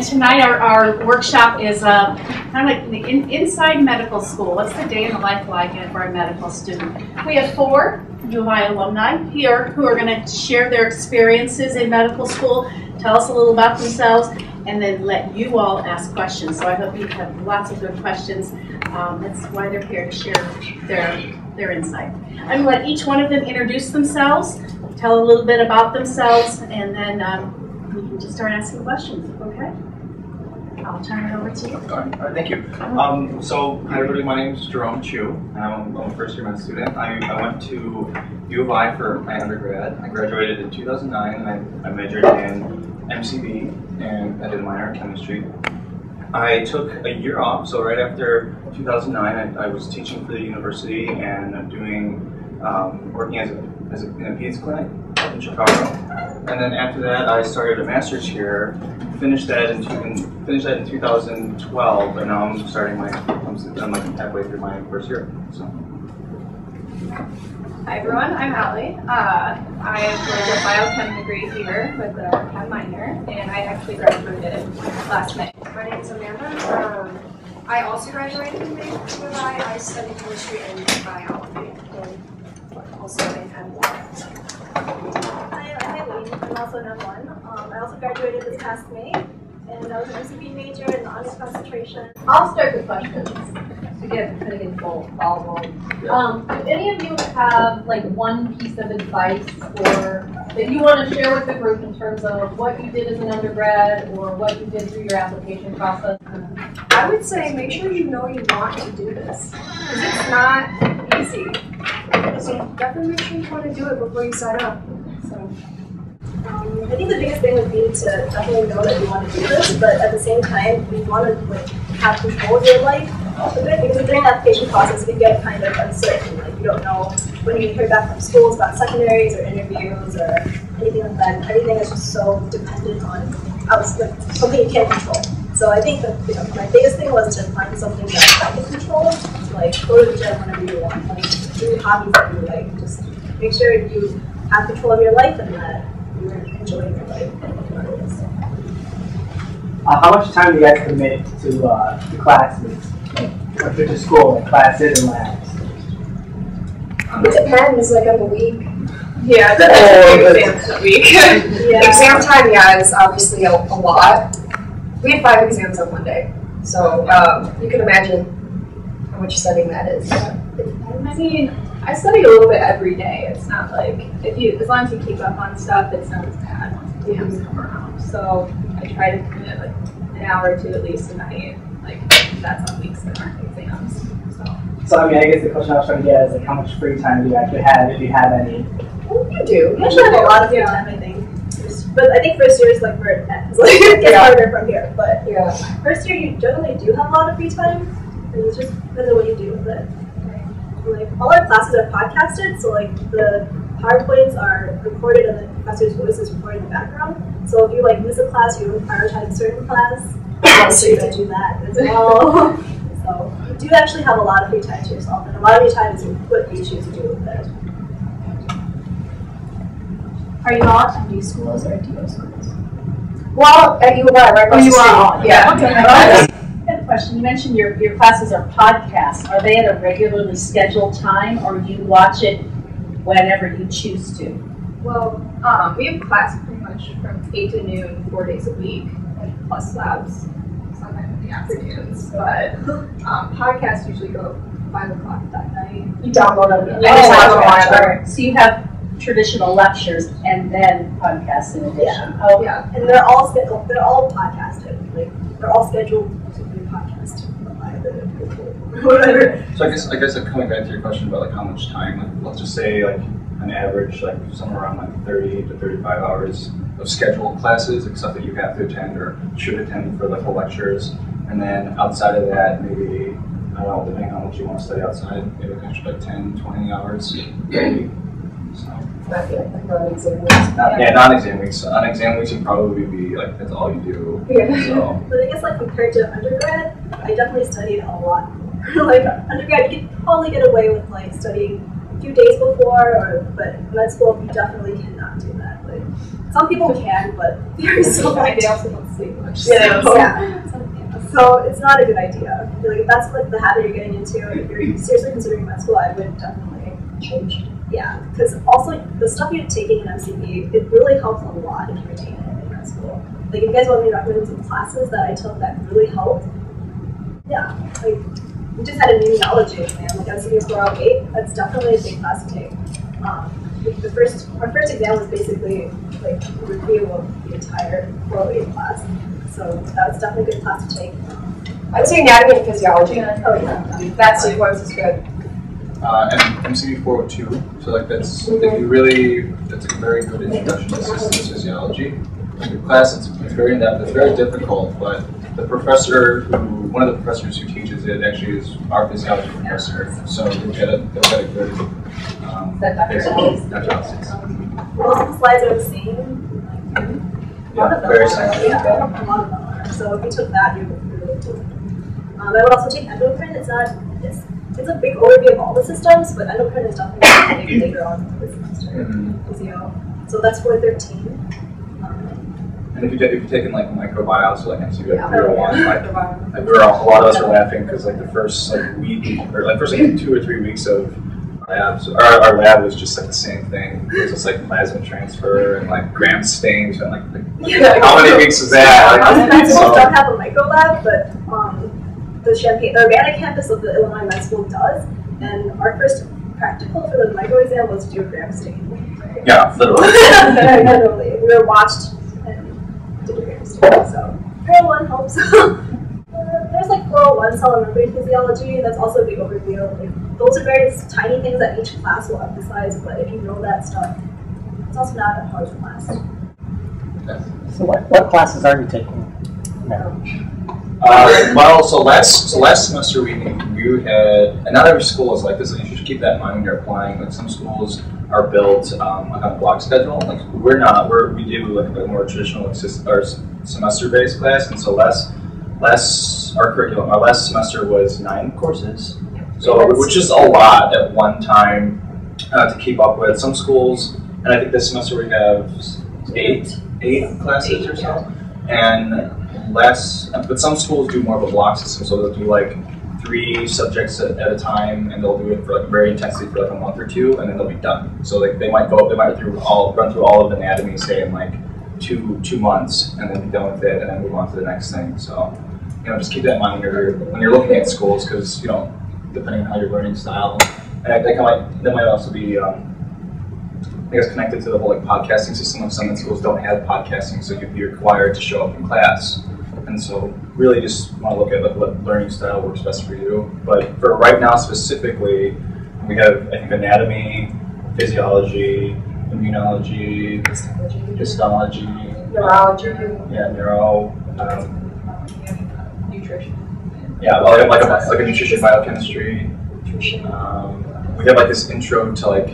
tonight our workshop is kind of like the inside medical school. What's the day in the life like for a medical student? We have 4 UI alumni here who are going to share their experiences in medical school, tell us a little about themselves, and then let you all ask questions. So I hope you have lots of good questions. That's why they're here, to share their insight. I'm going to let each one of them introduce themselves, tell a little bit about themselves, and then we can just start asking questions, okay? I'll turn it over to you. All right, thank you. So, hi everybody, my name is Jerome Chu. I'm a first-year med student. I went to U of I for my undergrad. I graduated in 2009, and I majored in MCB, and I did a minor in chemistry. I took a year off, so right after 2009, I was teaching for the university, and I'm doing, working in a peds clinic up in Chicago. And then after that, I started a master's here, finished that in 2012, and now I'm starting I'm like halfway through my first year. So. Hi everyone, I'm Allie. I did a biochem degree here with a Chem minor, and I actually graduated last May. My name is Amanda. I also graduated in May with UI. I studied chemistry and biology, and also in M1. Hi, I'm Eileen. I'm also an M1. I also graduated this past May, and I was an MCB major in honors concentration. I'll start with questions to get kind of in full follow. Do any of you have like one piece of advice or that you want to share with the group in terms of what you did as an undergrad or what you did through your application process? I would say make sure you know you want to do this, because it's not easy. So definitely make sure you want to do it before you sign up. So. I think the biggest thing would be to definitely know that you want to do this, but at the same time, you want to have control of your life a bit, because during the application process, it can get kind of uncertain. Like, you don't know when you hear back from schools about secondaries or interviews or anything like that. Everything is just so dependent on something you can't control. So I think that my biggest thing was to find something that I can control, like go to the gym whenever you want, like do hobbies that you like. Just make sure you have control of your life and that you're enjoying your life. How much time do you guys commit to classes, like to school, like classes and labs? It depends, like on the week. Yeah, exams a week. Yeah. Exam time, yeah, is obviously a lot. We had 5 exams on one day, so you can imagine how much studying that is. I mean, I study a little bit every day. It's not like, as long as you keep up on stuff, it's not as bad once exams come around. So I try to commit like an hour or 2 at least a night. Like, that's on weeks that aren't exams. So I mean, I guess the question I was trying to get is like, how much free time do you actually have, if you have any? Well, you do. You actually have a lot of free time, I think. But I think first year is like where it ends. Like, it gets harder from here. But first year, you generally do have a lot of free time. And it's just depends on what you do with it. Like, all our classes are podcasted, so like the PowerPoints are recorded and the professor's voice is recorded in the background. So if you like miss a class, you prioritize a certain class, so you can do that as well. So you do actually have a lot of free time to yourself, and a lot of your time is what you choose to do with it. Are you all at MD schools or DO schools? Well, at U of I, right? Oh, you are all. Yeah. Okay. I have a question. You mentioned your classes are podcasts. Are they at a regularly scheduled time, or do you watch it whenever you choose to? Well, we have class pretty much from 8 to noon, 4 days a week, and plus labs sometimes in the afternoons. But podcasts usually go 5 o'clock that night. You download them. Yeah. So you have traditional lectures and then podcasts in addition. Yeah. Oh, yeah. And they're all scheduled. They're all podcasted. Like, they're all scheduled to be podcasted. Whatever. So I guess like coming back to your question about like how much time, like let's just say like on average like somewhere around like 30 to 35 hours of scheduled classes, except that you have to attend or should attend for the full lectures, and then outside of that maybe, I don't know, depending on how much you want to study outside, maybe like 10, 20 hours maybe. So. Not non-exam weeks. Non-exam weeks. On exam weeks, you'd probably be like, that's all you do. Yeah. So. But I guess like compared to undergrad, I definitely studied a lot. Like undergrad, you could probably get away with like studying a few days before, but med school, you definitely cannot do that. Like, Some people can, but there's so many. They also don't sleep much. So it's not a good idea. I feel like if that's like the habit you're getting into, if you're seriously considering med school, I would definitely change. Yeah, because also the stuff you're taking in MCB, it really helps a lot if you retain it in med school. Like if you guys want me to recommend some classes that I took that really helped, yeah, like we just had a immunology exam, like MCB 408. That's definitely a big class to take. Our first exam was basically like a review of the entire 408 class. So that's definitely a good class to take. I'd say anatomy and physiology. Oh yeah. That sequence is good. And MCB 402. So like that's if you really that's a very good introduction to systems physiology. Like the class, it's very in-depth. It's very difficult, but the professor one of the professors who teaches it actually is our physiology professor. So they'll get a good Most of the slides are the same. Very scientific. Yeah, a lot of them are. So if you took that, you would really do it. I would also take endocrine. It's a big overview of all the systems, but endocrine is definitely big later on this semester. Physio. So that's 413. And if you've taken like microbiology, so like MCB 301, like a lot of us were laughing because like the first week or like first 2 or 3 weeks of labs, our lab was just like the same thing. It was just like plasma transfer and like gram stains and like how many weeks was that? Med schools don't have a micro lab, but the organic campus of the Illinois Med School does. And our first practical for the micro exam was to do a gram stain. Yeah, literally. Literally, we were watched and did a gram stain. So 401 helps. There's like 401 cell and membrane physiology. That's also a big overview. Like, those are very tiny things that each class will emphasize, but if you know that stuff, it's also not a hard class. So what classes are you taking now? So last semester we had, and not every school is like this, and you should keep that in mind when you're applying. Like some schools are built like on a block schedule. Like we're not. We do like a more traditional semester-based class, and so our last semester was 9 courses. So which is a lot at one time to keep up with. Some schools, and I think this semester we have eight classes or so, but some schools do more of a block system, so they'll do like 3 subjects at a time, and they'll do it for like very intensely for like a month or 2, and then they'll be done. So like they might run through all of anatomy, say in like two months, and then be done with it, and then move on to the next thing. So just keep that in mind when you're looking at schools, because depending on how your learning style, and that might also be I guess connected to the whole like podcasting system. Of some schools don't have podcasting, so you'd be required to show up in class. And so really just want to look at like what learning style works best for you. But for right now specifically, we have I think anatomy, physiology, immunology, histology, neurology. Neuro. Nutrition. Yeah, well, we have like a nutrition biochemistry. We have like this intro to like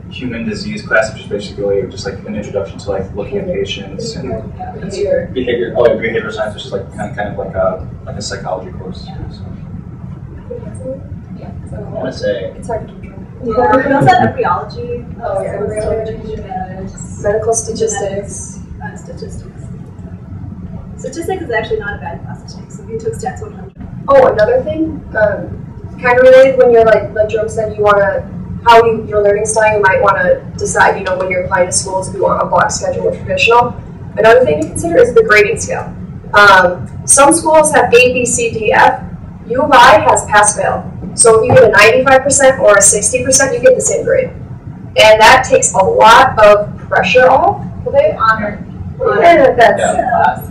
human disease class, which is basically just like an introduction to like looking at patients and behavior science, which is like kind of like a psychology course. So. I want to say. It's hard to keep track. We also have embryology. Medical statistics. Statistics. Statistics is actually not a bad class to take. So if you took Stats 100. Oh, another thing, kind of related when you're like Jerome said, your learning style, you might want to decide, when you're applying to schools, if you want a block schedule or traditional. Another thing to consider is the grading scale. Some schools have A, B, C, D, F. U of I has pass-fail. So if you get a 95% or a 60%, you get the same grade. And that takes a lot of pressure off. They honor. Yeah,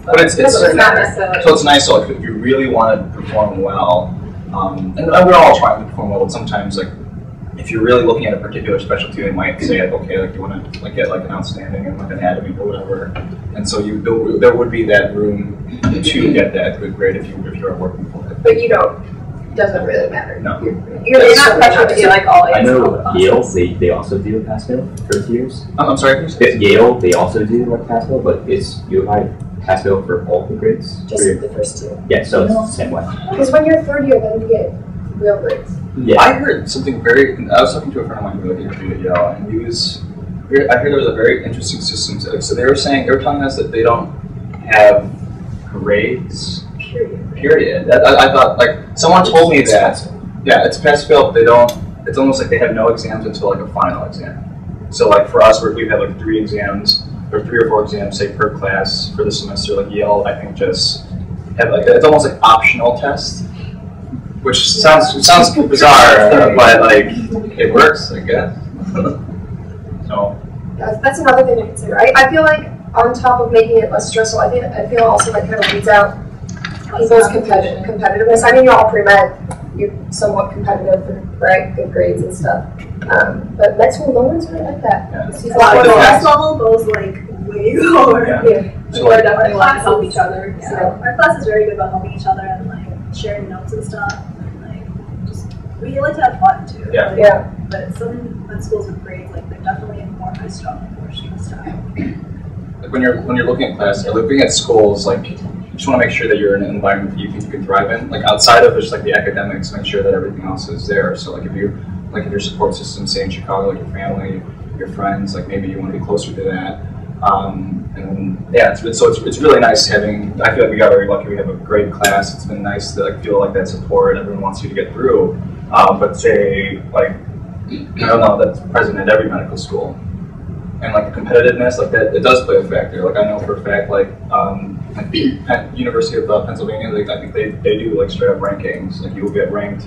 but it's nice. So like, if you really want to perform well, and we're all trying to perform well, but sometimes like if you're really looking at a particular specialty, they might say, okay, like you want to like get like an outstanding in like anatomy or whatever, and so there would be that room to get that good grade if you are working for it. But it doesn't really matter. No, you're not pressured to be like all A's. I know Yale, they also do a pass-fail first years. I'm sorry. At Yale, they also do like pass-fail, but it's U of I pass-fail for all the grades. Just the first 2. Yeah, so it's the same way. Because when you're third year, then you get real grades. Yeah. I heard something I was talking to a friend of mine who interviewed at Yale, and I heard there was a very interesting system. So they were telling us that they don't have grades. Period. I thought, like, someone told me that. Yeah, it's pass fail. They don't. It's almost like they have no exams until like a final exam. So like for us, we have like 3 exams or 3 or 4 exams, say, per class for the semester. Like Yale, I think just have like it's almost like optional test, which sounds bizarre, but like it works, I guess. So that's another thing to consider. I feel like on top of making it less stressful, I feel also like kind of weeds out people's competitiveness. I mean, you're all pre-med, you're somewhat competitive for good grades and stuff. But med school, no one's really like that. Yeah. The class level goes like way lower. Yeah. So We're like, definitely want to help each other. Yeah. So. Our class is very good about helping each other and like sharing notes and stuff. And like just we like to have fun too. Yeah. Like, Yeah. But some med schools with grades, like they're definitely more high strung portion style. like when you're looking at class, or looking at schools, like you just want to make sure that you're in an environment that you think you can thrive in. Like outside of just like the academics, make sure that everything else is there. So like if your support system, say in Chicago, like your family, your friends, like maybe you want to be closer to that. And yeah, it's really nice having. I feel like we got very lucky. We have a great class. It's been nice to like feel like that support. Everyone wants you to get through. But say like I don't know, that's present at every medical school. And like the competitiveness, like that, it does play a factor. Like I know for a fact, like at University of Pennsylvania, like I think they do like straight up rankings. Like you will get ranked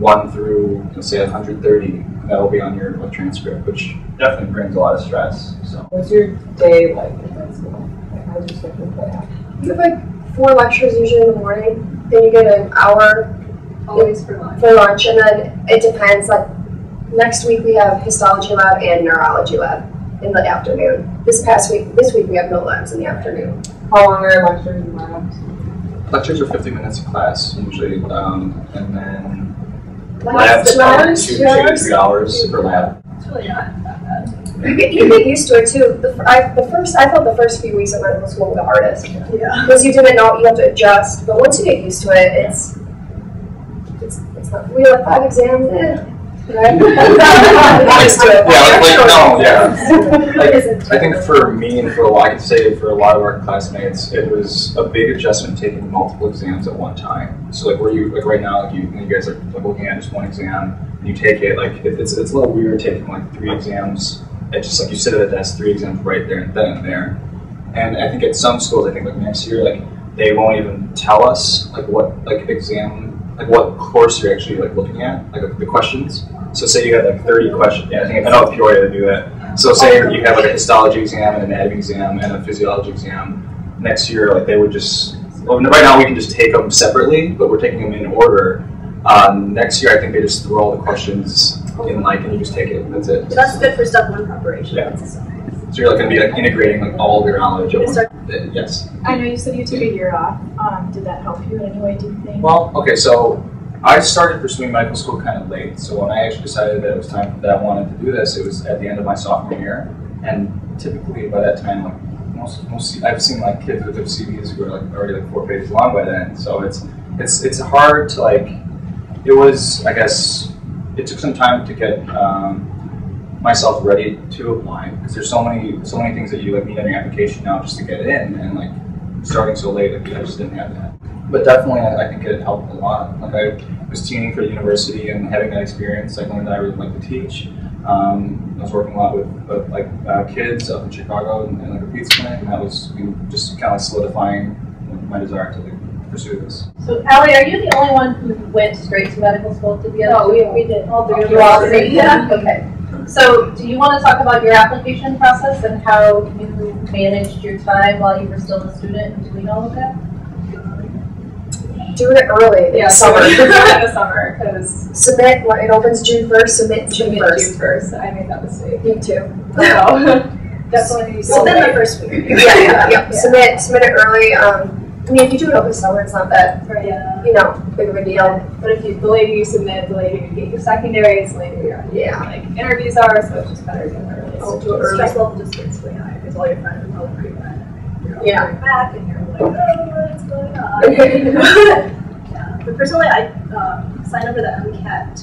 1 through, let's say 130, and that will be on your transcript, which definitely brings a lot of stress. So. What's your day like in med school? Like how does your schedule play out? You have like 4 lectures usually in the morning, then you get an hour Always for lunch. and then it depends. Like next week we have histology lab and neurology lab in the afternoon. This week we have no labs in the afternoon. How long are your lectures and labs? Lectures are 50 minutes a class usually, and then Labs, labs are 2 to 3 hours per lab. It's really not that bad. You get used to it too. I felt the first few weeks of medical school were the hardest Yeah. because you didn't know, you have to adjust. But once you get used to it, it's not. We have 5 exams in. Right? I think for me and for a lot, I could say for a lot of our classmates, it was a big adjustment taking multiple exams at one time. So like, right now, like you guys are like looking at just one exam and you take it, like it's a little weird taking like 3 exams. It's just like you sit at a desk, 3 exams right there and then and there. And I think at some schools, I think like next year, like they won't even tell us like what like exam, like what course you're actually like looking at, like the questions. So say you had like 30 questions. Yeah, I know Peoria to do that. So say you have like a histology exam, an anatomy exam, and a physiology exam. Next year, like they would just. Well, right now we can just take them separately, but we're taking them in order. Next year, I think they just throw all the questions in like, and you just take it. That's it. But that's good for step 1 preparation. Yeah. So you're like going to be like integrating like all of your knowledge. Yes. I know you said you took a year off. Did that help you in any way, do you think? Well, okay, so I started pursuing medical school kind of late. So when I actually decided that it was time that I wanted to do this, it was at the end of my sophomore year. And typically by that time, like most I've seen like kids with their CVs who are like already like 4 pages long by then. So it's hard to like. It was, I guess, it took some time to get myself ready to apply because there's so many things that you like need on your application now just to get in, and like starting so late, like I just didn't have that. But definitely, I think it helped a lot. Like I was teaching for the university and having that experience, I learned that I really like to teach. I was working a lot with like kids up in Chicago and like a pizza clinic, and that was just kind of solidifying my desire to like pursue this. So, Allie, are you the only one who went straight to medical school to be able to? No, we did. All 3 of You all us. 3? Yeah. Okay. So, do you want to talk about your application process and how you managed your time while you were still a student and doing all of that? Do it early in the summer. In the summer, because Submit, it opens June 1st, submit June 1st. June 1st. I made that mistake. Me too. So definitely. Within the first week. Yeah. Submit it early. I mean, if you do it over the summer, it's not that, Yeah. big of a deal. But if the later you submit, the later you get your secondaries, the later you're on. Yeah. Like interviews are, so it's just better to do it early. I'll do it The early. stress level just gets way higher because all your friends are probably pre-med. You're all Yeah. going back and you're like, oh, what's going on? Yeah. But personally, I signed up for the MCAT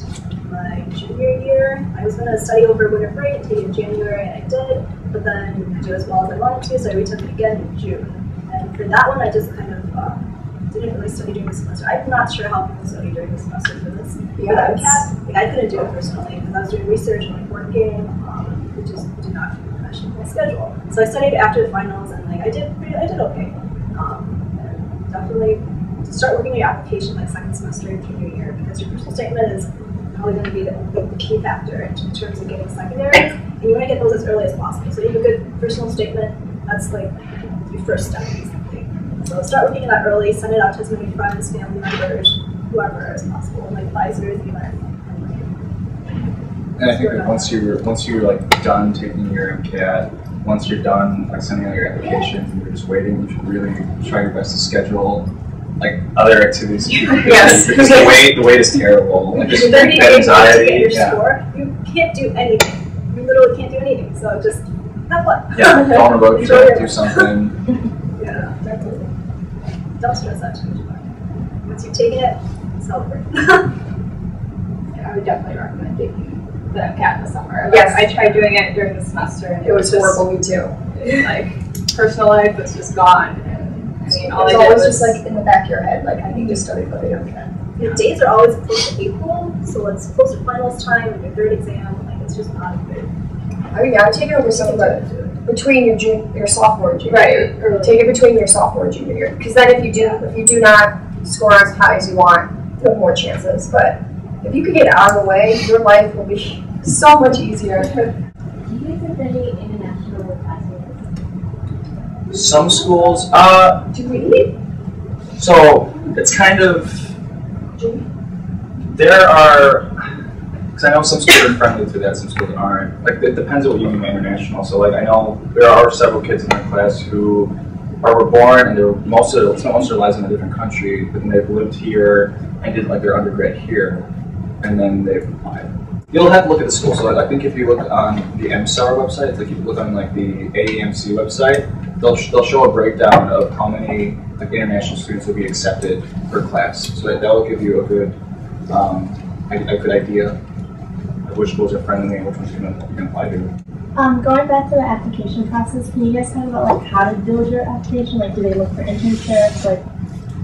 my junior year. I was going to study over winter break, take it in January, and I did, but then didn't do as well as I wanted to, so I retook it again in June. And for that one, I just kind of didn't really study during the semester. I'm not sure how people study during the semester for this. Yeah, Like, I couldn't do it personally because I was doing research and like working, which just did not mesh with my schedule. So I studied after the finals, and like I did okay. And definitely start working on your application like second semester of junior year, because your personal statement is probably going to be the key factor in terms of getting secondary, and you want to get those as early as possible. So you have a good personal statement. That's like your first step, basically. So start working on that early. Send it out to as many friends, family members, whoever as possible, like advisors, even. And I think that once you're like done taking your MCAT, once you're done like sending out your application, and you're just waiting, you should really try your best to schedule like other activities. Yes. Because the wait is terrible. Like just that anxiety. To get your score, you can't do anything. You literally can't do anything. So just have fun. Yeah, go on a road trip, do something. Yeah, definitely. Don't stress that too much. Once you've taken it, celebrate. I would definitely recommend taking the MCAT in the summer. Like, Yes. I tried doing it during the semester, and It was horrible, me too. Like, personal life was just gone. And I mean, all It's I did always was just like in the back of your head, like I need to study for the MCAT. The dates are always close to April, so it's close to finals time and your third exam. Like, it's just not good. I mean, I would take it over something like between your sophomore and junior year. right. Take it between your sophomore and junior year, because then if you do not score as high as you want, you have more chances. But if you could get out of the way, your life will be so much easier. Do you guys have any international classes? Some schools, Do we? so it's kind of, there are, because I know some schools are friendly to that, some schools aren't. Like, it depends on what you mean by international. So, like, I know there are several kids in my class who were born and most of their lives in a different country, but then they've lived here and did like their undergrad here, and then they've applied. You'll have to look at the school. So I think if you look on the MSAR website, it's like if you look on like the AAMC website, they'll show a breakdown of how many like international students will be accepted per class. So that will give you a good idea of which schools are friendly and which ones you can apply to. Going back to the application process, can you guys talk about like how to build your application? Like, do they look for internships? Like,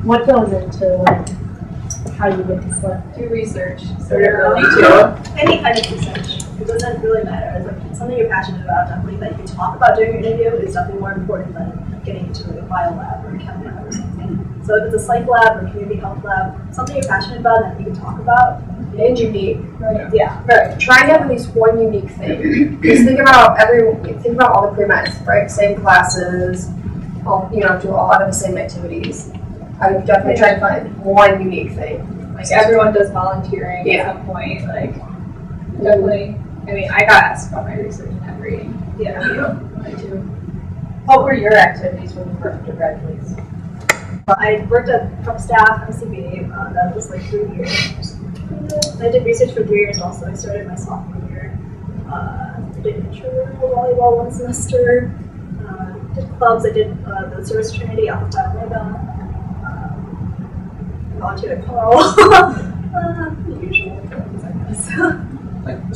what goes into like how you get to select? do research. So Any kind of research. It doesn't really matter. It's like something you're passionate about, definitely that you can talk about during your interview is definitely more important than getting into like a bio lab or a chem lab or something. So if it's a psych lab or community health lab, something you're passionate about that you can talk about. And unique. Right. Yeah. Right. Try to have at least one unique thing. Because think about all the pre-meds, right? Same classes, all, do a lot of the same activities. I would definitely try to find one unique thing. like everyone does volunteering at some point. Like definitely. I mean, I got asked about my research in every interview. I do. What were your activities when you were undergraduates? I worked at prep staff, MCB, that was like 3 years. I did research for 3 years also. I started my sophomore year. I did intramural volleyball one semester. Did clubs. I did the Service Trinity Alpha Phi Omega. Volunteered at Carl. The usual things, I guess.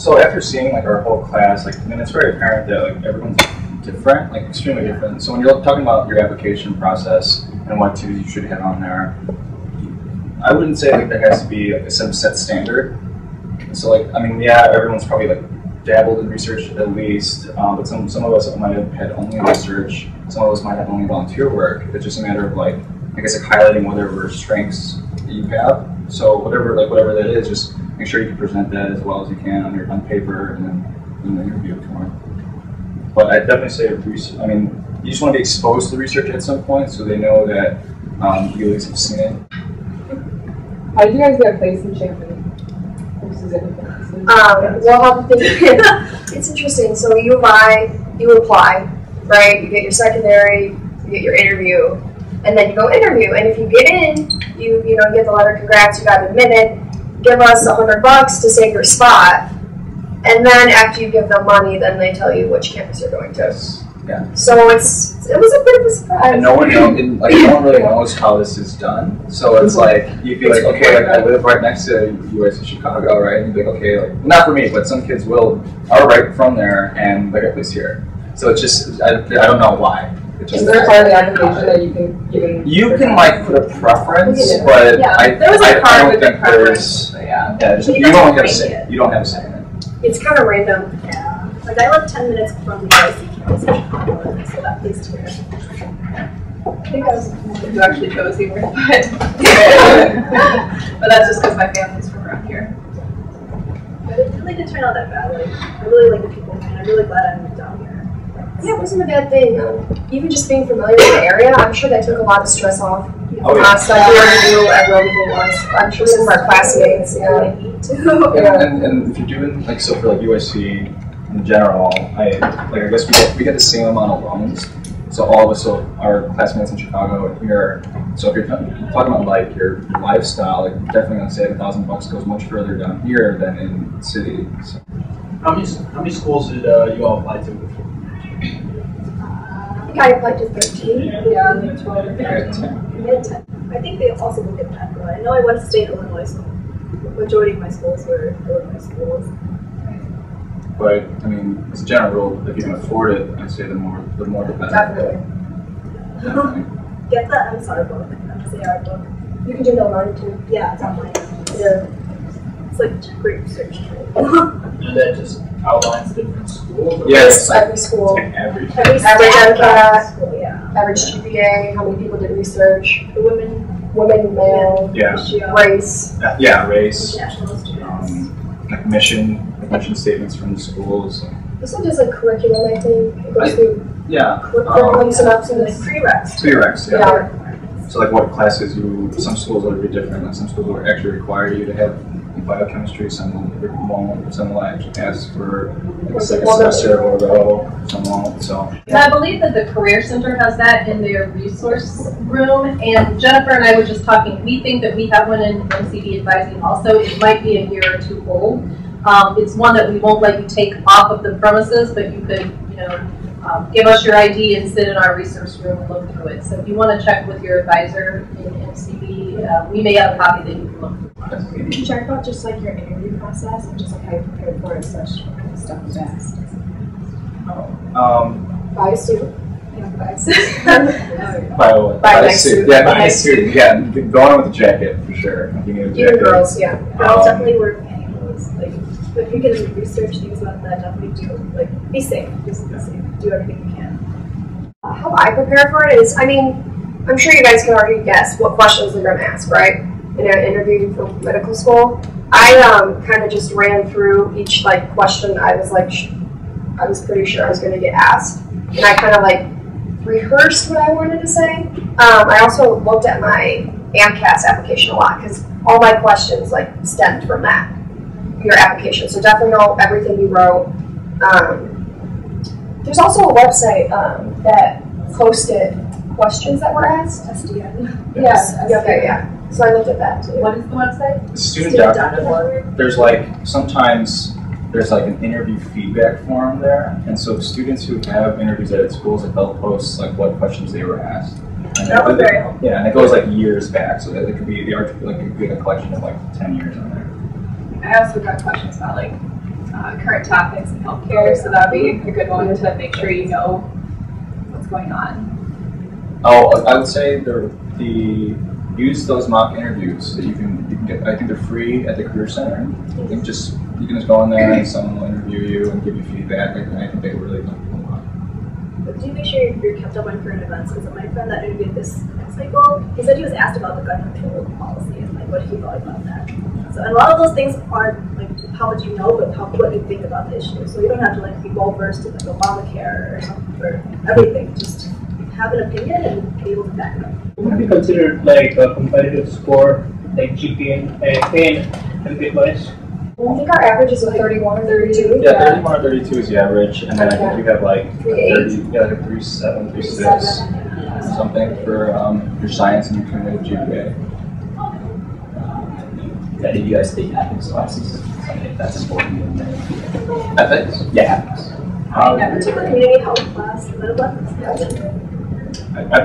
So after seeing like our whole class, like, I mean, it's very apparent that like everyone's different, like extremely different. So when you're talking about your application process and what activities you should have on there, I wouldn't say like there has to be like a set standard. So like, I mean, yeah, everyone's probably like dabbled in research at least, but some of us might have had only research. Some of us might have only volunteer work. It's just a matter of like, I guess like highlighting whatever strengths that you have. So whatever that is, just make sure you can present that as well as you can on paper and then in the interview tomorrow. But I'd definitely say research. I mean, you just want to be exposed to research at some point so they know that you at least have seen it. How did you guys get placed in Champion versus anything else? Well, it's interesting. So you apply, right? You get your secondary, you get your interview, and then you go interview. And if you get in, you get the letter, congrats, you got admitted. Give us $100 to save your spot. And then after you give them money, then they tell you which campus you're going to. Yeah. So it was a bit of a surprise. And no one knows, no one really knows how this is done. So it's like, you'd be like, okay, like, I live right next to UIUC Chicago, right? And you'd be like, okay, like, not for me, but some kids are right from there and they got a place here. So it's just, I don't know why. Is there a part of the application that you can like put a preference, but I don't think there's, you don't have a say. You don't have a say in it. It's kind of random. Yeah. Like I live 10 minutes from the UIC campus in Chicago, so that place too. I think I was the one who actually chose here, but that's just because my family's from around here. But it really didn't turn out that bad. Like I really like the people here, and I'm really glad I moved down here. Yeah, it wasn't a bad thing. Even just being familiar with the area, I'm sure that took a lot of stress off. Stuff we already knew everything was. I'm sure some of our classmates, And if you're doing like so for like UIC in general, I guess we get the same amount of loans. So all of us, so our classmates in Chicago and here. So if you're talking about like your lifestyle, like definitely gonna say $1,000 goes much further down here than in the city. So. How many schools did you all apply to before? I applied to 13. Yeah, like 12 or 13. I think they also look at that, but I know I went to state Illinois, so the majority of my schools were Illinois schools. But I mean, as a general rule, if you can afford it, I'd say the more the better. Definitely. Get the MSR book, MCR book. You can do it online too. Yeah, it's online. Yeah. It's like great research tool. And that just outlines different schools? Yes, every school. Average MCAT, school, yeah. average GPA, how many people did research, The women, male, race. Race. national students. Like mission statements from the schools. This one does a curriculum, I think. It goes through curriculum synopsis. Prereqs. Prereqs, yeah. So like what classes some schools will be different, like some schools will actually require you to have biochemistry, some won't, some will actually ask for like a second semester or some won't, so. And I believe that the Career Center has that in their resource room, and Jennifer and I were just talking, we think that we have one in MCB advising also. It might be a year or two old. It's one that we won't let you take off of the premises, but you could, give us your ID and sit in our resource room and look through it. So if you want to check with your advisor in MCB, we may have a copy that you can look through. Could you talk about just like your interview process and just like how you prepared for it, such kind of stuff was asked? Biosuit. Biosuit. Yeah, biosuit. Yeah, go on with the jacket for sure. You need a jacket. Even girls, yeah. Girls definitely wear pantyhose. Like, if you can research things about that, definitely do. Like, be safe. Just be safe. Do everything you can. How I prepare for it is, I mean, I'm sure you guys can already guess what questions they're going to ask, right? In an interview for medical school. I kind of just ran through each question. I was pretty sure I was going to get asked, and I kind of rehearsed what I wanted to say. I also looked at my AMCAS application a lot because all my questions stemmed from that, your application. So definitely know everything you wrote. There's also a website that posted questions that were asked. SDN. Yes. Okay. Yeah. So I looked at that too. What is the website? Student Document. There's sometimes there's an interview feedback forum there, and so students who have interviews at schools, they'll post what questions they were asked. And that was very helpful. Yeah, and it goes years back, so that it could be the article a collection of 10 years on there. I also got questions about current topics in healthcare, so that'd be a good one to make sure you know what's going on. Oh, I would say use those mock interviews that you can get. I think they're free at the Career Center. You can just go in there and someone will interview you and give you feedback. I think they really help you a lot. But do make sure you're kept up on current events, because my friend that interviewed this cycle, he said he was asked about the gun control policy and what he thought about that. So and a lot of those things are how much you know, but what you think about the issue. So you don't have to be well versed in Obamacare or something for everything. Just have an opinion and be able to back it up. Would it be considered a competitive score, GPA and MCAT wise? I think our average is 31 or 32. Yeah, 31 or 32 is the average, and then I think you have 37, 36, something for your science and your cumulative GPA. Did you guys take ethics classes? That's important. Ethics? Yeah, ethics. I never took a community health class, but I've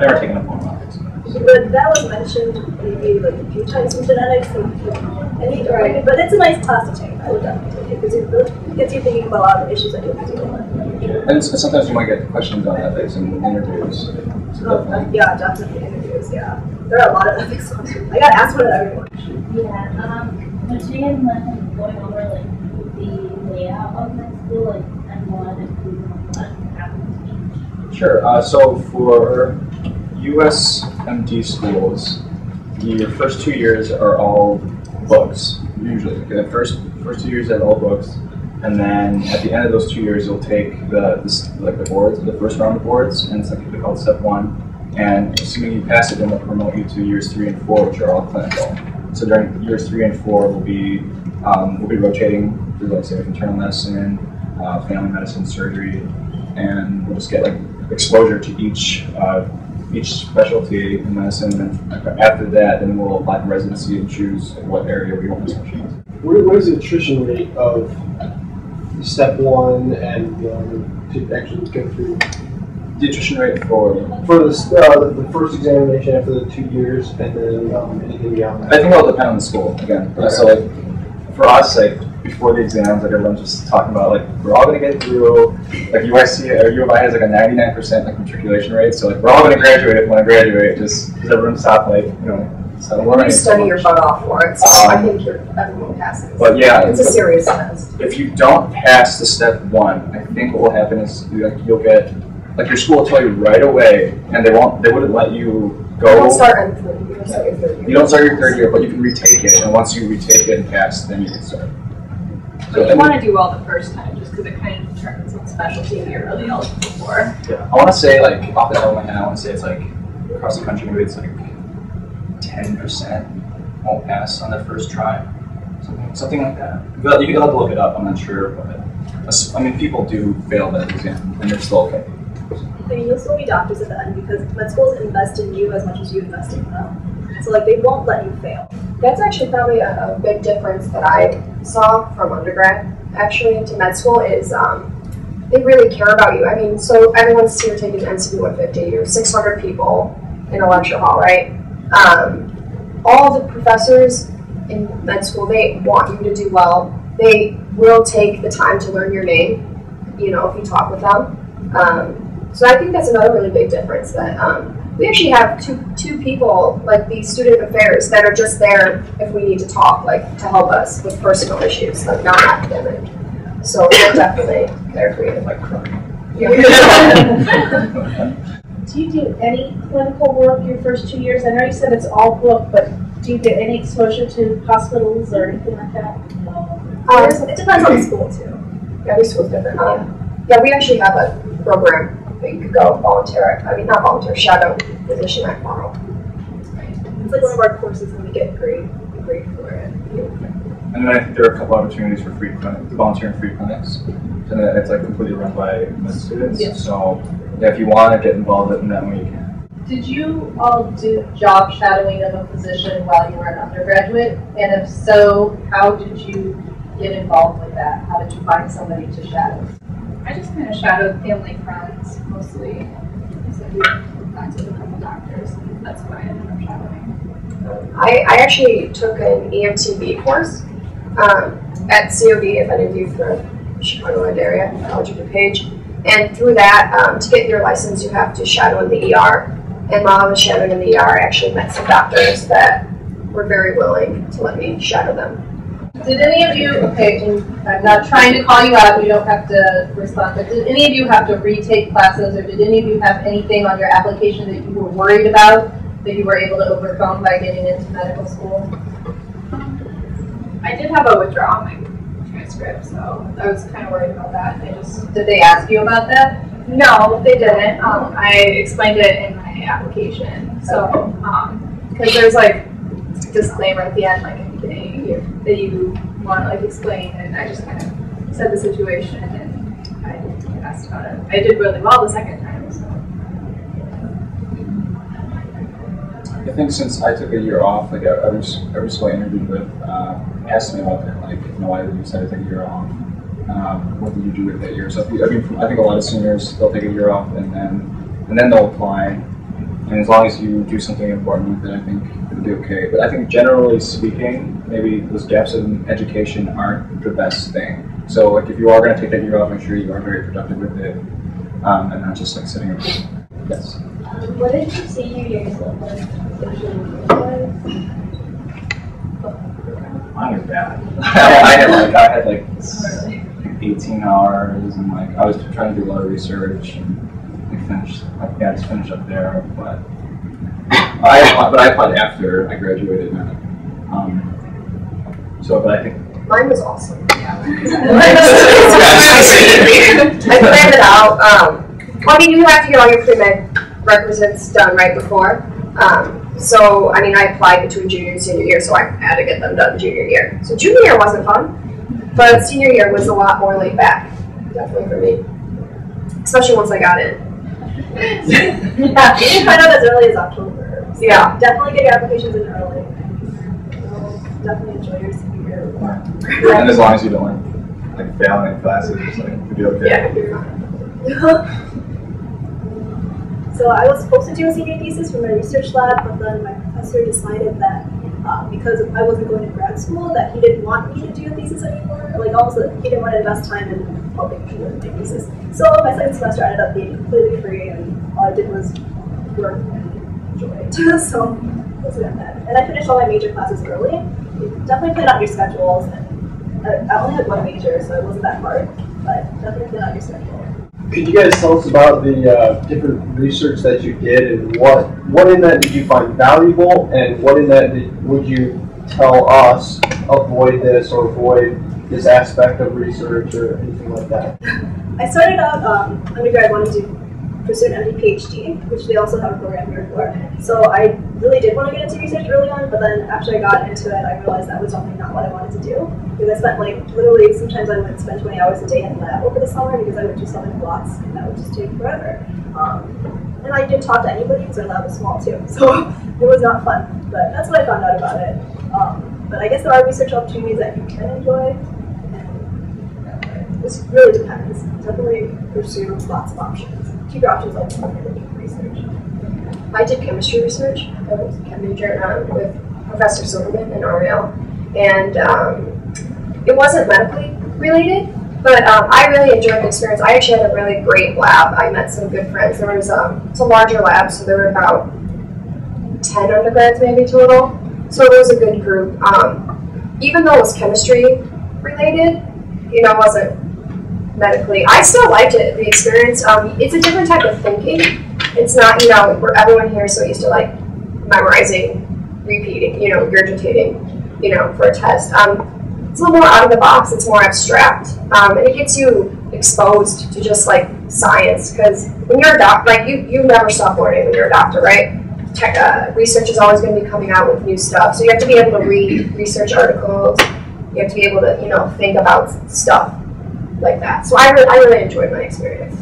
never taken a formal ethics. But that was mentioned maybe like a few times in genetics, but it's a nice class to take. I would definitely take it because it gets you thinking about a lot of the issues that you have to deal with. And sometimes you might get questions on ethics in interviews. So yeah, definitely interviews. Yeah, there are a lot of ethics questions. I got asked one at everyone. Yeah. But you guys mind going over like the layout of my school, like and what happens? Sure. So for USMD schools, the first 2 years are all books, usually. Okay, the first 2 years are all books, and then at the end of those 2 years, you'll take the boards, the first round of boards, and it's like called Step 1. And assuming you pass it, then they'll promote you to years 3 and 4, which are all clinical. So during years 3 and 4, we'll be rotating through, like, say, internal medicine, family medicine, surgery, and we'll just get like exposure to each specialty in medicine, and then after that, then we'll apply for residency and choose what area we want to specialize. What is the attrition rate of Step 1 and to actually go through? The attrition rate for the first examination after the 2 years, and then anything beyond that? I think it'll depend on the school again. Okay. So like for us, like before the exams, like everyone's just talking about like we're all gonna get through. Like UIC or U of I has like a 99% like matriculation rate, so like we're all gonna graduate if we want to graduate. Just because everyone's stop like So you study your butt off for it. So I think everyone passes. But yeah, it's a serious test. If you don't pass the Step 1, I think what will happen is you'll get your school will tell you right away, and they wouldn't let you go. You don't start your third year. You don't start your third year, but you can retake it, and once you retake it and pass, then you can start. But you want to do well the first time, just because it kind of determines what specialty you're really eligible for. Yeah, I want to say, like, off the top of my head, I want to say it's like across the country, maybe it's like 10% won't pass on their first try, something like that. But you can have to look it up. I'm not sure, but I mean, people do fail that exam, and they're still okay. I mean, you'll still be doctors at the end because med schools invest in you as much as you invest in them. So, like, they won't let you fail. That's actually probably a big difference that I saw from undergrad, actually, into med school is they really care about you. I mean, so everyone's here taking MCB 150, or 600 people in a lecture hall, right? All the professors in med school, they want you to do well. They will take the time to learn your name, if you talk with them. So I think that's another really big difference that we actually have two people, like the student affairs, that are just there if we need to talk, like to help us with personal issues, like not academic. So they're definitely there for you. Like crying. Do you do any clinical work your first 2 years? I know you said it's all book, but do you get any exposure to hospitals or anything like that? It depends on the school too. Yeah, every school's different. Yeah, we actually have a program that you could go not volunteer, shadow physician at Carl. It's like one of our courses and we get great for it. And then I think there are a couple opportunities for volunteer in free clinics. And it's like completely run by med students. Yes. So yeah, if you want to get involved in that way, you can. Did you all do job shadowing of a physician while you were an undergraduate? And if so, how did you get involved with that? How did you find somebody to shadow? I just kind of shadowed family friends, mostly. So we contacted a couple doctors, and that's what I ended up shadowing. I actually took an EMTB course at COD, if any of you from the Chicagoland area, College of DuPage. And through that, to get your license, you have to shadow in the ER. And while I was shadowing in the ER, I actually met some doctors that were very willing to let me shadow them. Did any of you, I'm not trying to call you out, you don't have to respond, but did any of you have to retake classes, or did any of you have anything on your application that you were worried about that you were able to overcome by getting into medical school? I did have a withdrawal on my transcript, so I was kind of worried about that. Did they ask you about that? No, they didn't. I explained it in my application. So, because there's like a disclaimer at the end, like in the beginning, that you want to like explain, and I just kind of said the situation, and I asked about it. I did really well the second time. So. I think since I took a year off, like every school I interviewed with asked me about that, like, why did you decide to take a year off? what did you do with that year? So I think a lot of seniors, they'll take a year off and then they'll apply. And as long as you do something important with it, I think it'll be okay. But I think generally speaking, maybe those gaps in education aren't the best thing. So like if you are going to take that year off, make sure you are very productive with it, and not just like sitting around. Yes. What did your senior year look like? Mine was bad. I had like 18 hours, and like I was trying to do a lot of research. And, just finish up there, but I applied after I graduated. But I think mine was awesome. Yeah. I planned it out. I mean, you have to get all your pre-med requisites done right before. So, I mean, I applied between junior and senior year, so I had to get them done junior year. So junior year wasn't fun, but senior year was a lot more laid back, definitely for me, especially once I got in. Yeah, you can find out as early as October. So yeah. Definitely get your applications in early. Definitely enjoy your senior year. And as long as you don't like fail in classes, like you'll be okay. Yeah. So I was supposed to do a senior thesis for my research lab, but then my professor decided that because I wasn't going to grad school, that he didn't want me to do a thesis anymore. Like also, he didn't want to invest time in helping me with my thesis. So my second semester ended up being completely free, and all I did was work and enjoy it. So that's what I meant. And I finished all my major classes early. Definitely plan out your schedules. And I only had one major, so it wasn't that hard. But definitely plan out your schedule. Could you guys tell us about the different research that you did, and what in that did you find valuable, and what in that would you tell us avoid this or avoid this aspect of research or anything like that? I started out undergrad wanting to pursue an MD PhD, which they also have a program here for. So I really did want to get into research early on, but then after I got into it, I realized that was definitely not what I wanted to do. Because I spent literally, sometimes I would spend 20 hours a day in lab over the summer because I would do stuff in blocks and that would just take forever. And I didn't talk to anybody because our lab was small too, so it was not fun. But that's what I found out about it. But I guess there are research opportunities that you can enjoy. And this really depends. Definitely pursue lots of options. Keep your options open when you're looking for research. I did chemistry research. I was a chem major with Professor Silverman and Ariel, and it wasn't medically related, but I really enjoyed the experience. I actually had a really great lab. I met some good friends. There was it's a larger lab, so there were about 10 undergrads maybe total. So it was a good group. Even though it was chemistry related, it wasn't medically. I still liked it, the experience. It's a different type of thinking. It's not, where everyone here is so used to like memorizing, repeating, regurgitating, for a test. It's a little more out of the box. It's more abstract, and it gets you exposed to just like science. Because when you're a doctor, like you never stop learning when you're a doctor, right? Research is always going to be coming out with new stuff. So you have to be able to read research articles. You have to be able to, think about stuff like that. So I really enjoyed my experience.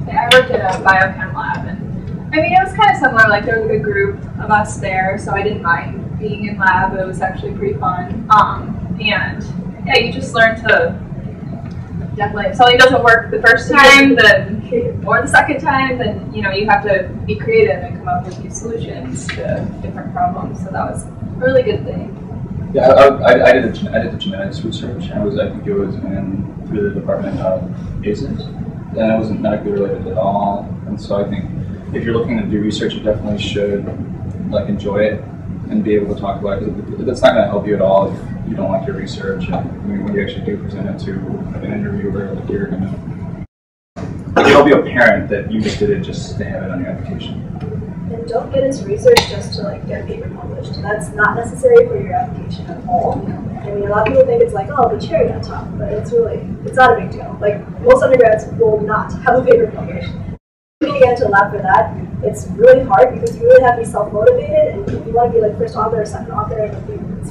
I worked at a biochem lab, and it was kind of similar. Like there was a good group of us there, so I didn't mind being in lab. It was actually pretty fun. And yeah, you just learn to definitely, if something doesn't work the first time, then or the second time, then you have to be creative and come up with new solutions to different problems. So that was a really good thing. Yeah, I did the genetics research. I think it was through the Department of ACEs, and it wasn't medically related at all. And so I think if you're looking to do research, you definitely should enjoy it and be able to talk about it. Because that's not going to help you at all if you don't like your research. And when you actually do present it to an interviewer, you're going to it'll be apparent that you just did it just to have it on your application. And don't get into research just to get a paper published. That's not necessary for your application at all. A lot of people think it's the cherry on top, but it's not a big deal. Most undergrads will not have a paper published. If you get into a lab for that, it's really hard because you really have to be self-motivated, and if you want to be first author or second author, it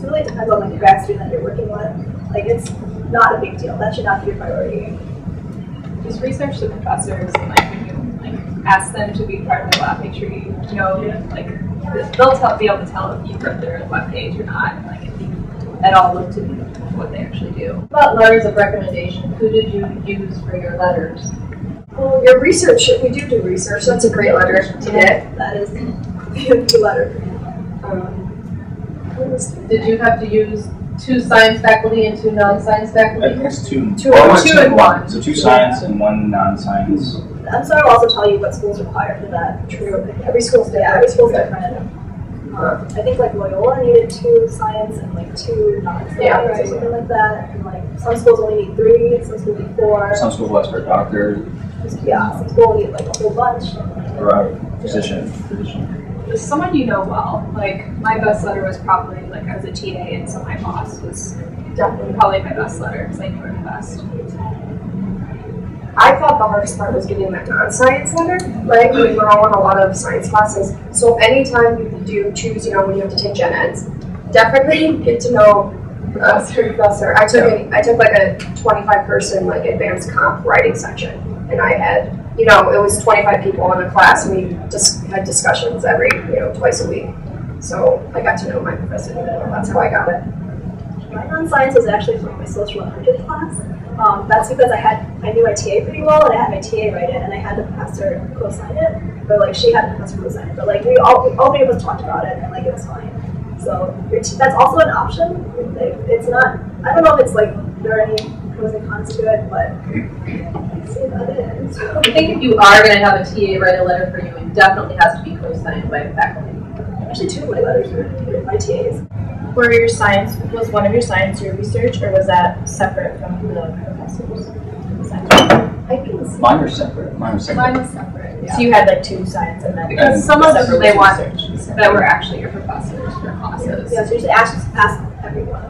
really depends on the grad student that you're working with. It's not a big deal. That should not be your priority. Just research the professors, and when you ask them to be part of the lab, make sure you know, they'll be able to tell if you've read their webpage or not. at all look to be what they actually do. About letters of recommendation, who did you use for your letters? Well, your research, we do research. That's a great letter to get. That is the letter. Did you have to use 2 science faculty and 2 non-science faculty? I think it's two. Two and and one. So 2 science and 1 non-science. MCB will also tell you what schools require for that. True. Every school's different. Yeah, every school's different. I think like Loyola needed 2 science and like 2 non-science or something like that. And like some schools only need 3, some schools need 4. Some schools will ask for a doctor. Yeah, some schools need like a whole bunch. Or a physician. Is someone you know well. Like my best letter was probably like I was a TA, and so my boss was definitely probably my best letter because I knew her the best. I thought the hardest part was getting that non-science letter, right? We were all in a lot of science classes. So anytime you do choose, when you have to take gen eds, definitely get to know the professor. I took like a 25-person like advanced comp writing section, and I had, it was 25 people in a class, and we just had discussions every, twice a week. So I got to know my professor. That's how I got it. My non-science was actually from my social work class. That's because I knew my TA pretty well, and I had my TA write it, and I had the professor co-sign it, but like she had the professor co-sign it, but like we all 3 of us talked about it, and like it was fine. So that's also an option. Like, it's not. I don't know if it's like there are any pros and cons to it, but let's see what it is. I think if you are going to have a TA write a letter for you, it definitely has to be co-signed by the faculty. Actually, 2 of my letters were by TAs. Was one of your science your research, or was that separate from the professors? Mine were separate. Mine was separate. Yeah. So you had like 2 science and then because some of them they want research. that were actually your professors for classes. Yeah, so you just ask everyone.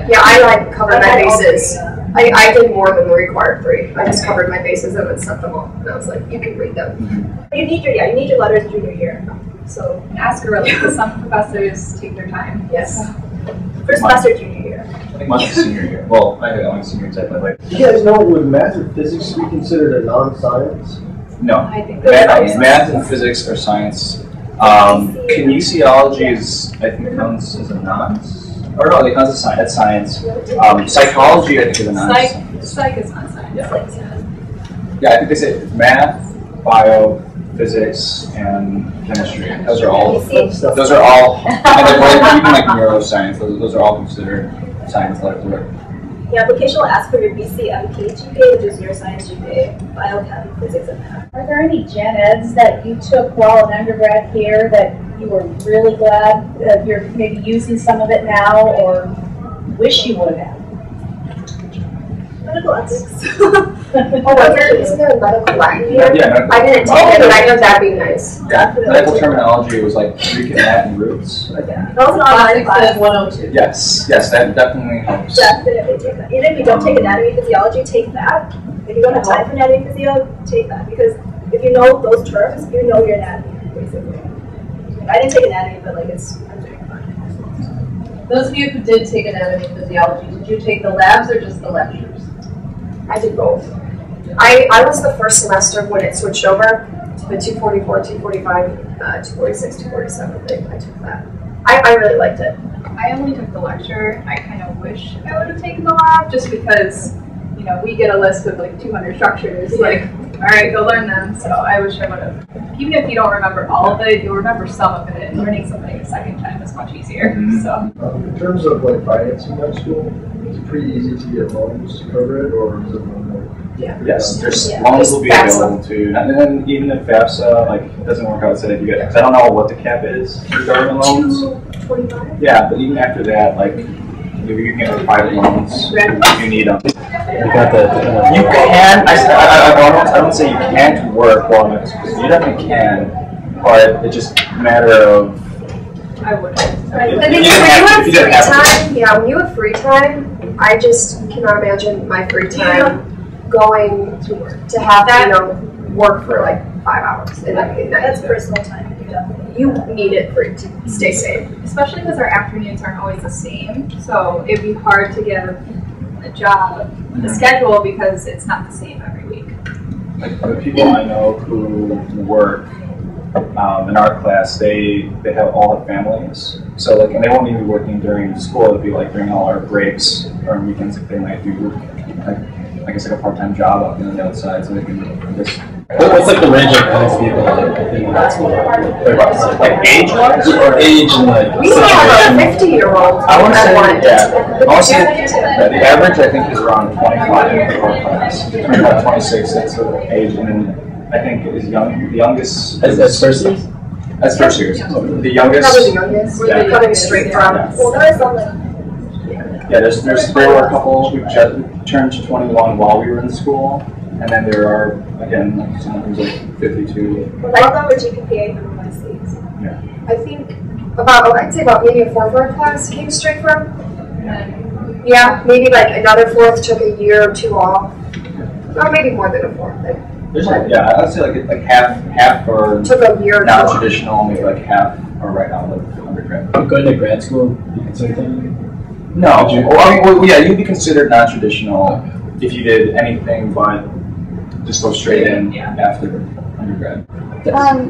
Yeah, I covered my bases. I did more than the required 3. I just covered my bases and then sent them all. And I was like, you can read them. You need your letters junior year. So ask early because some professors take their time. Yes. First semester junior year. I think mine's senior year. Well, I only senior exactly. Like. Do you guys know, would math or physics be considered a non-science? No. I think math and physics are science. Kinesiology is, I think, counts as a non. Or no, it counts as science. That's science. Psychology, I think, is a non-science. Psych is not science. Yeah, I think they say math, bio, physics, and chemistry. Those are all. And even like neuroscience. Those are all considered science letters. The application will ask for your BC/MK GPA, which is your science GPA, biochem, physics, and math. Are there any gen eds that you took while an undergrad here that you were really glad that you're maybe using some of it now, or wish you would have? Medical ethics. Isn't there a medical language? Yeah, I didn't take it, but I know that'd be nice. Yeah, medical terminology was like Greek and Latin roots. Yeah. That was an online class. 102. Yes, that definitely helps. Definitely take that. Even if you don't take anatomy and physiology, take that. If you don't have time for anatomy and physio, take that. Because if you know those terms, you know your anatomy, basically. I didn't take anatomy, but like I'm doing fine. Those of you who did take anatomy and physiology, did you take the labs or just the lectures? I did both. I was the first semester when it switched over to the 244, 245, 246, 247 thing. I took that. I really liked it. I only took the lecture. I kind of wish I would have taken the lab just because, we get a list of like 200 structures. Like, all right, go learn them. So I wish I would have. Even if you don't remember all of it, you'll remember some of it. And learning something a second time is much easier. So. In terms of like financing that school, is it pretty easy to get loans to cover it, or is it more? Yeah. Yes, there's loans will be available to, and then even if FAFSA doesn't work out, say you get, because I don't know what the cap is for government loans. 225. Yeah, but even after that, you can get private loans if you need them. You got the. You can. I don't say you can't work while in school. You definitely can, but it's just a matter of. I would. I mean, when you have free time, when you have free time, I just cannot imagine my free time going to work to have work for like 5 hours. That's personal time. You need it to stay sane. Especially because our afternoons aren't always the same, so it'd be hard to give a job the schedule because it's not the same every week. Like the people I know who work in our class, they all have families. So like, and they won't even be working during school. It'll be like during all our breaks or on weekends if they might do like I guess like a part-time job out on the outside, so they can just. What's like the range of kinds people in that school? Like age-wise or age and like. We have a 50-year-old. I want to say, yeah. I want to say the average I think is around 25 in our class. 25, 26. That's the age, and then I think is the youngest. As first years? As first years. The youngest. Probably the youngest. Yeah. We're coming straight from. Yeah. Well, there is some like. Yeah, there were a couple who turned to 21 while we were in school, and then there are, again, like someone who's like 52. Well, all of them are GPA from my states. Yeah. I think I'd say about maybe a fourth of our class came straight from. Yeah, maybe like another fourth took a year or two off. Or maybe more than a fourth. Yeah, I'd say like half are took a year non-traditional, maybe like half are right out of undergrad. Going to grad school, you consider anything? No, yeah, you'd be considered non-traditional if you did anything but just go straight in after undergrad.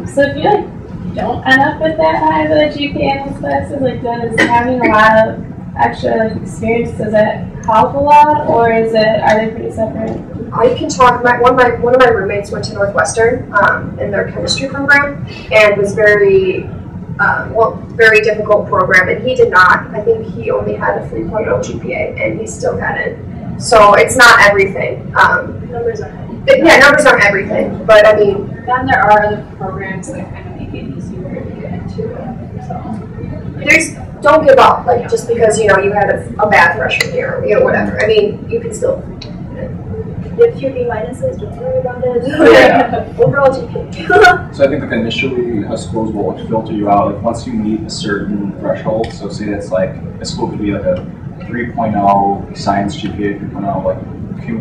So if you like don't end up with that high of a GPA in those classes, like does having a lot of extra like, experience, does it help a lot, or are they pretty separate? I can talk. One of my roommates went to Northwestern in their chemistry program and was very difficult program, and he did not. I think he only had a 3.0 GPA, and he still got it. So it's not everything. Numbers aren't. Numbers aren't everything, but I mean. Then there are other programs that kind of make it easier to get into it. So. Don't give up, like just because you had a bad freshman year, or whatever. I mean, you can still. You have a few B minuses, don't worry about it. Yeah. Overall GPA. So I think like initially how schools will filter you out, like once you meet a certain threshold, so say that's like a school could be like a 3.0 science GPA, 3.0 like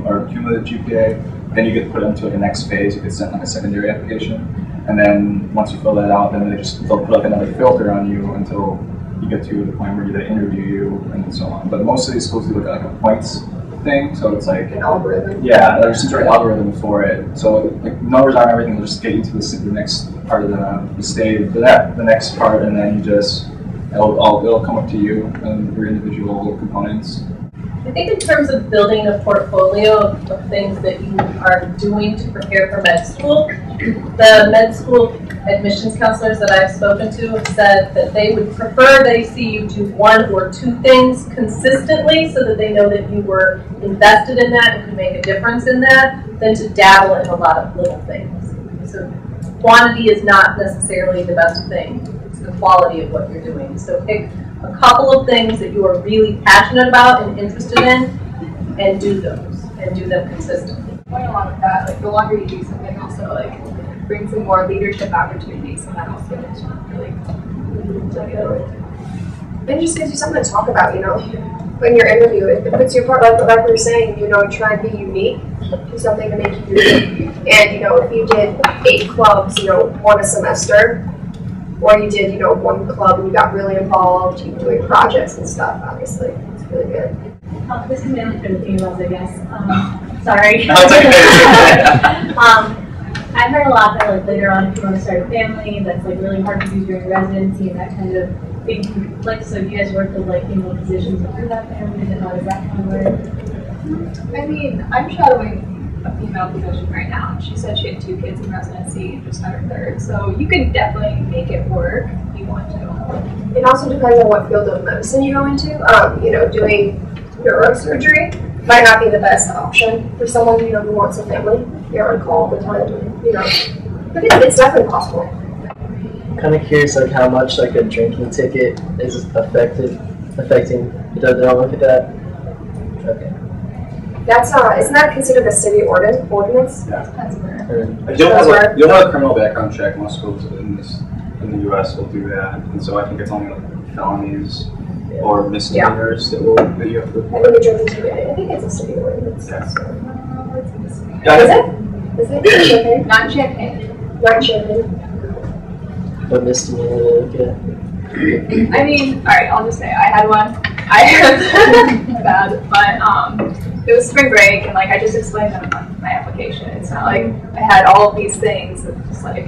or cumulative GPA, then you get put into like the next phase, you get sent like a secondary application. And then once you fill that out, then they'll put like another filter on you until you get to the point where they interview you and so on. But most of these schools do like a points thing, so it's like an algorithm. Yeah, there's some sort of algorithm for it. So like numbers aren't everything. They'll just get you to the next part of the stage, the next part, and then it'll come up to you and your individual components. I think in terms of building a portfolio of things that you are doing to prepare for med school, the med school admissions counselors that I've spoken to have said that they would prefer they see you do one or two things consistently so that they know that you were invested in that and could make a difference in that, than to dabble in a lot of little things. So quantity is not necessarily the best thing. It's the quality of what you're doing. So pick a couple of things that you are really passionate about and interested in, and do those, and do them consistently. Going along with that, like the longer you do something, also like brings in more leadership opportunities, and that also is really It just gives you something to talk about, when you're interviewing. It puts you part, like we were saying, try and be unique, do something to make you unique. And if you did 8 clubs, one a semester, or you did, one club and you got really involved, you doing projects and stuff, obviously. It's really good. This is mainly for the females, I guess. Sorry. I've heard a lot that like later on if you want to start a family, that's like really hard to do during residency and that kind of thing. Like, so you guys work with like female physicians through that family, and how does that kind of work? I mean, I'm shadowing a female physician right now, and she said she had 2 kids in residency and just had her 3rd. So you could definitely make it work if you want to. It also depends on what field of medicine you go into. Doing neurosurgery might not be the best option for someone who wants a family. You're on call all the time, but it's definitely possible. Kind of curious, like how much like a drinking ticket is affecting. Did I look at that? Okay. That's isn't that considered a city ordinance? Yeah. You'll have a criminal background check. Most schools in the U.S. will do that, and so I think it's only like felonies or misdemeanors that you have to report. I think a drinking ticket. I think it's a city ordinance. Yeah. Is it? Champagne? Not champagne. Not champagne. What misdemeanor they look at? I mean, alright, I'll just say I had one. I had bad, but it was spring break, and like I just explained them on my application. It's not like I had all of these things. It's just like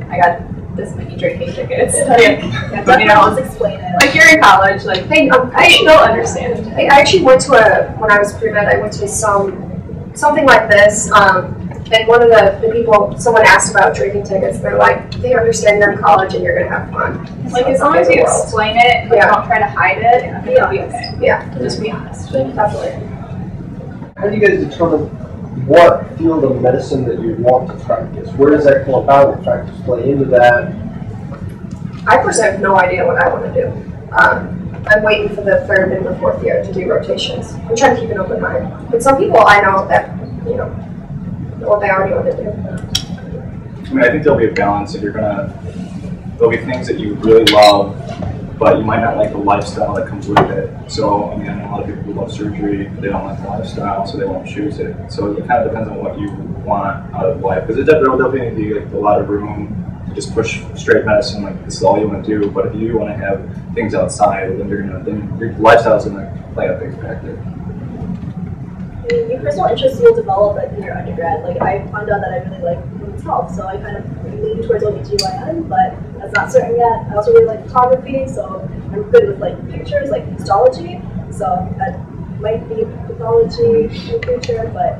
I got this many drinking tickets. Yeah, You know, let's explain it. like you're in college, like I still understand. I actually went to when I was pre-med, I went to something like this, and one of the people, someone asked about drinking tickets, they're like, they understand you're in college and you're going to have fun. Like, as long as you explain it, like, don't try to hide it, it'll be okay. Yeah. Just be honest. Definitely. How do you guys determine what field of medicine that you want to practice? Where does that come about? Will practice play into that? I personally have no idea what I want to do. I'm waiting for the third and the fourth year to do rotations. I'm trying to keep an open mind. But some people I know that, you know what they already want to do. I mean, I think there'll be a balance if there'll be things that you really love, but you might not like the lifestyle that comes with it. So, I mean, I know a lot of people who love surgery, but they don't like the lifestyle, so they won't choose it. So it kind of depends on what you want out of life. Because there'll definitely be like a lot of room to just push straight medicine, like this is all you want to do. But if you want to have things outside, then your lifestyle is going to play a big factor. Your personal interests will develop in your undergrad. Like, I found out that I really like women's health, so I kind of leaned towards OBGYN, but that's not certain yet. I also really like photography, so I'm good with like pictures, like histology, so that might be pathology in the future, but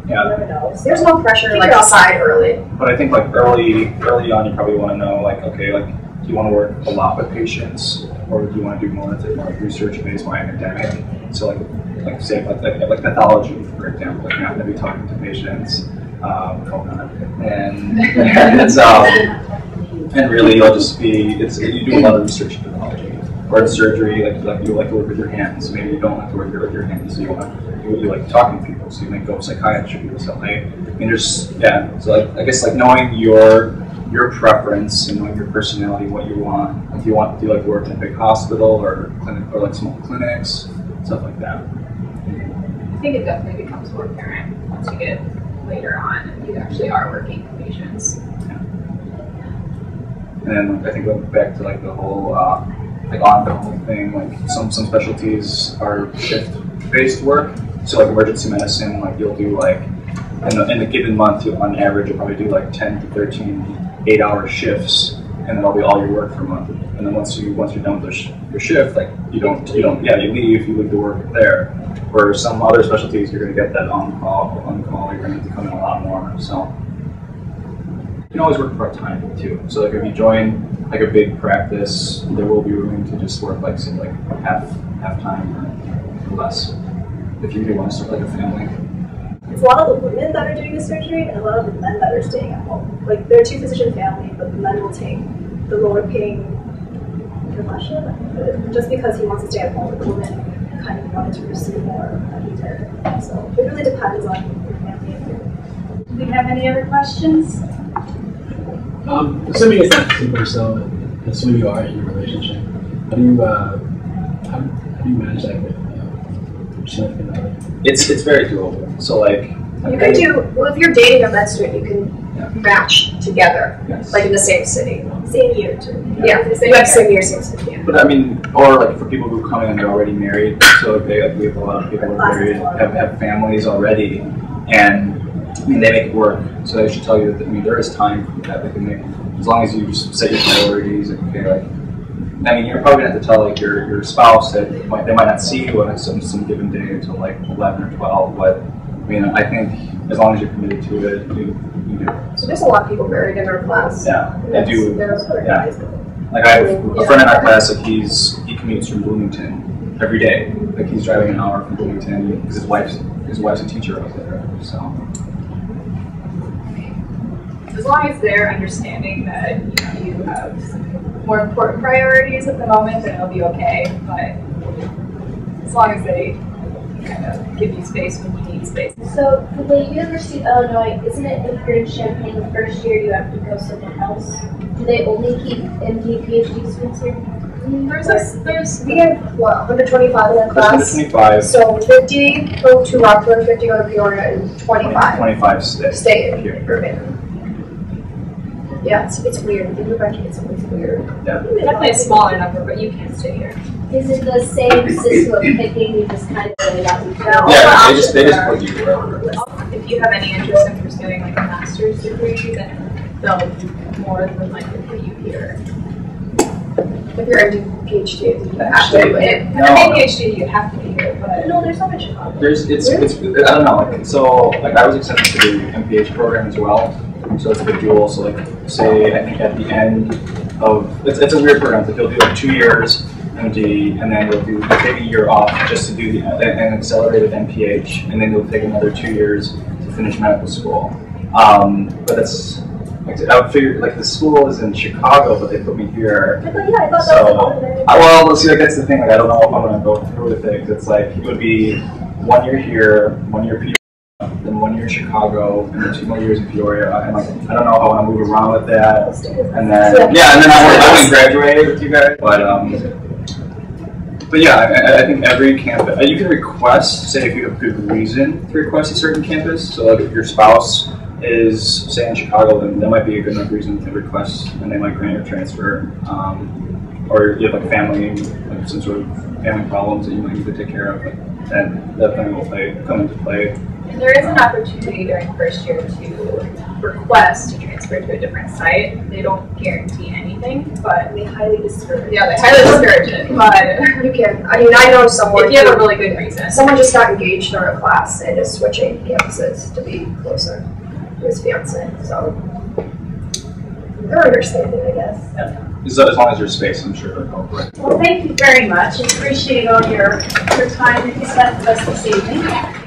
you never know. So there's no pressure to like decide early. But I think like early on, you probably want to know like, okay, like do you want to work a lot with patients, or do you want to do more like research based, more academic? So like say like pathology, for example, like you're not going to be talking to patients, and it's and really you'll just be you do a lot of research in pathology or in surgery, like you like to work with your hands. Maybe you don't like to work with your hands, so you like talking to people, so you might go psychiatry or something. I mean, there's so like I guess like knowing your preference and knowing your personality, what you want. If you want to do like work in a big hospital or clinic or like small clinics, stuff like that. I think it definitely becomes more apparent once you get later on and you actually are working with patients. Yeah. And then I think going back to like the whole like on-call thing, like some specialties are shift-based work. So like emergency medicine, like you'll do like in a given month, on average, you'll probably do like 10 to 13 8-hour shifts, and then that'll be all your work for a month. And then once you're done with your shift, like you leave the work there. Where some other specialties, you're going to get that on call, you're going to have to come in a lot more. So you can always work part-time too. So like if you join like a big practice, there will be room to just work like say like half time or less if you do want to start like a family. It's a lot of the women that are doing the surgery and a lot of the men that are staying at home. Like, they're a two-physician family, but the men will take the lower-paying profession just because he wants to stay at home. The women kind of wanted to pursue more later. So it really depends on your family. Do we have any other questions? Assuming it's not super so, assuming you are in a relationship, how do you manage that with significant other? It's very doable. So like you can if you're dating a med student, you can match together, like in the same city, same year too. Yeah, you have same year, same city. Yeah. But I mean, or like for people who come in and they're already married, so we have a lot of people who are married, have families already, and I mean they make it work. So they should tell you that there is time for that. They can make, as long as you just set your priorities and okay, like. I mean, you're probably going to have to tell like your spouse that they might not see you on some given day until like 11 or 12. But I mean, I think as long as you're committed to it, you do it. So there's a lot of people married in our class. Yeah, they do. Yeah. Like I have a friend in our class. Like he commutes from Bloomington every day. Like he's driving an hour from Bloomington because his wife's a teacher out there. So as long as they're understanding that you have more important priorities at the moment, then it'll be okay. But as long as they kind of give you space when you need space. So for the University of Illinois, isn't it if you're in Champaign the first year you have to go somewhere else? Do they only keep MD, PhD students here? We have what 125 in our class. 125. So 50 go to Rockford, 50 go to Peoria, and 25 stay in Irving. Yeah, it's weird. The University is always weird. Yeah. Definitely a smaller number, but you can't stay here. Is it the same system of picking? You just kind of lay out each other? Yeah, they just put you wherever. If you have any interest in pursuing like a master's degree, then build more than like if you here. If you're doing PhD, you have to. If I'm PhD, you have to be here. But No, there's so much in Chicago. It's I don't know, like, so like I was accepted to the MPH program as well. So it's like a dual, so like say I think at the end of it's a weird program, like you'll do like 2 years MD and then you'll take a year off just to do an accelerated MPH and then you'll take another 2 years to finish medical school. But that's like, I would figure like the school is in Chicago, but they put me here. I thought So, that was there. well, see, like that's the thing. Like, I don't know if I'm gonna go through with it. 'Cause it's like it would be 1 year here, 1 year Peoria, then 1 year Chicago, and then 2 more years in Peoria. And like, I don't know how I want to move around with that. And then and then I wouldn't graduate with you guys. But yeah, I think every campus you can request. Say if you have good reason to request a certain campus. So like if your spouse is say in Chicago, then that might be a good enough reason to request, and they might grant your transfer. Or you have like family, like some sort of family problems that you might need to take care of, then that thing will come into play. And there is an opportunity during first year to request to transfer to a different site. They don't guarantee anything, but they highly discourage. Yeah, they highly discourage it. But you can. I mean, I know someone. If you have a really good reason. Someone just got engaged in our class and is switching campuses to be closer to his fiance. So they're understanding, I guess. As long as there's space, I'm sure they'll go for it. Well, thank you very much. I appreciate all your time that you spent with us this evening.